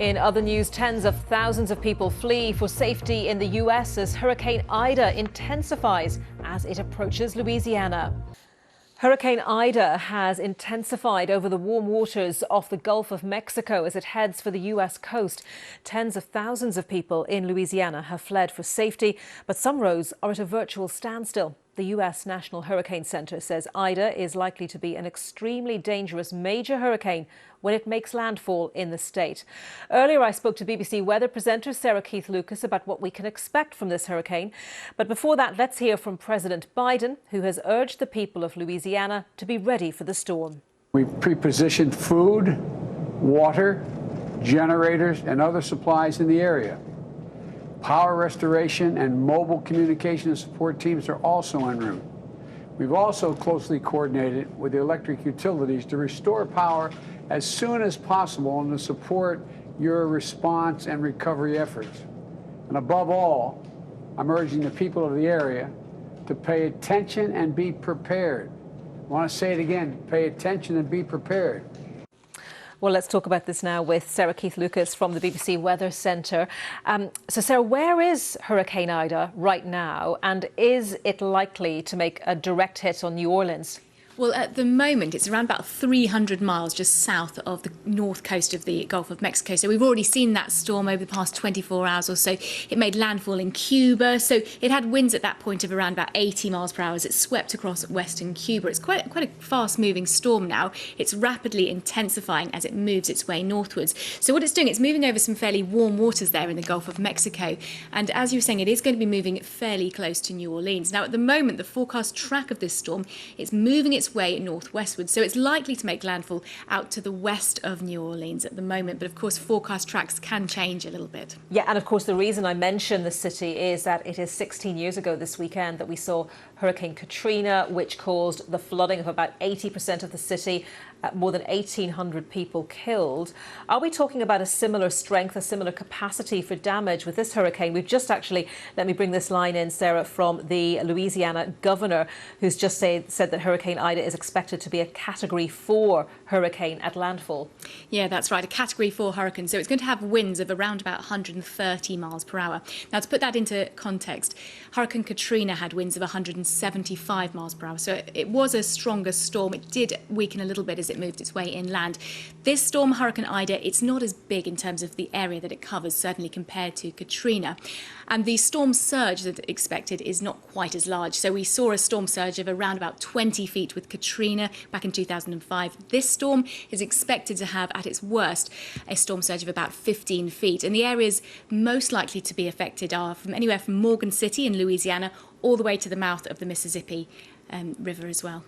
In other news, tens of thousands of people flee for safety in the US as Hurricane Ida intensifies as it approaches Louisiana. Hurricane Ida has intensified over the warm waters off the Gulf of Mexico as it heads for the U.S. coast. Tens of thousands of people in Louisiana have fled for safety, but some roads are at a virtual standstill. The U.S. National Hurricane Center says Ida is likely to be an extremely dangerous major hurricane when it makes landfall in the state. Earlier, I spoke to BBC weather presenter Sarah Keith-Lucas about what we can expect from this hurricane. But before that, let's hear from President Biden, who has urged the people of Louisiana to be ready for the storm. We've pre-positioned food, water, generators, and other supplies in the area. Power restoration and mobile communication and support teams are also en route. We've also closely coordinated with the electric utilities to restore power as soon as possible and to support your response and recovery efforts. And above all, I'm urging the people of the area to pay attention and be prepared. I want to say it again, pay attention and be prepared. Well, let's talk about this now with Sarah Keith-Lucas from the BBC Weather Centre. So, Sarah, where is Hurricane Ida right now, and is it likely to make a direct hit on New Orleans? Well, at the moment, it's around about 300 miles just south of the north coast of the Gulf of Mexico. So we've already seen that storm over the past 24 hours or so. It made landfall in Cuba. So it had winds at that point of around about 80 miles per hour as it swept across western Cuba. It's quite a fast-moving storm now. It's rapidly intensifying as it moves its way northwards. So what it's doing, it's moving over some fairly warm waters there in the Gulf of Mexico. And as you were saying, it is going to be moving fairly close to New Orleans. Now, at the moment, the forecast track of this storm, it's moving its way northwestward, so it's likely to make landfall out to the west of New Orleans at the moment, but of course forecast tracks can change a little bit. Yeah, and of course the reason I mention the city is that it is 16 years ago this weekend that we saw Hurricane Katrina, which caused the flooding of about 80% of the city, more than 1,800 people killed. Are we talking about a similar strength, a similar capacity for damage with this hurricane? We've just actually, let me bring this line in, Sarah, from the Louisiana governor, who's just said that Hurricane Ida is expected to be a Category 4 hurricane at landfall. Yeah, that's right, a Category 4 hurricane. So it's going to have winds of around about 130 miles per hour. Now, to put that into context, Hurricane Katrina had winds of 175 miles per hour. So it was a stronger storm. It did weaken a little bit as it moved its way inland. This storm, Hurricane Ida, it's not as big in terms of the area that it covers, certainly compared to Katrina. And the storm surge that expected is not quite as large. So we saw a storm surge of around about 20 feet with Katrina back in 2005. This storm is expected to have, at its worst, a storm surge of about 15 feet. And the areas most likely to be affected are from anywhere from Morgan City in Louisiana all the way to the mouth of the Mississippi River as well.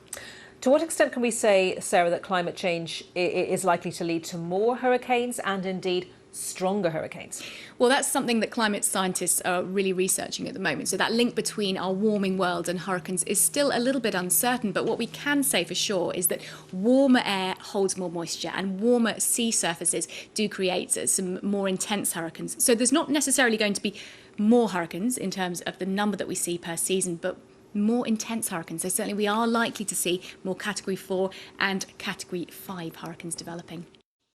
To what extent can we say, Sarah, that climate change is likely to lead to more hurricanes and indeed stronger hurricanes? Well, that's something that climate scientists are really researching at the moment. So that link between our warming world and hurricanes is still a little bit uncertain. But what we can say for sure is that warmer air holds more moisture and warmer sea surfaces do create some more intense hurricanes. So there's not necessarily going to be more hurricanes in terms of the number that we see per season, but more intense hurricanes. So certainly we are likely to see more Category 4 and Category 5 hurricanes developing.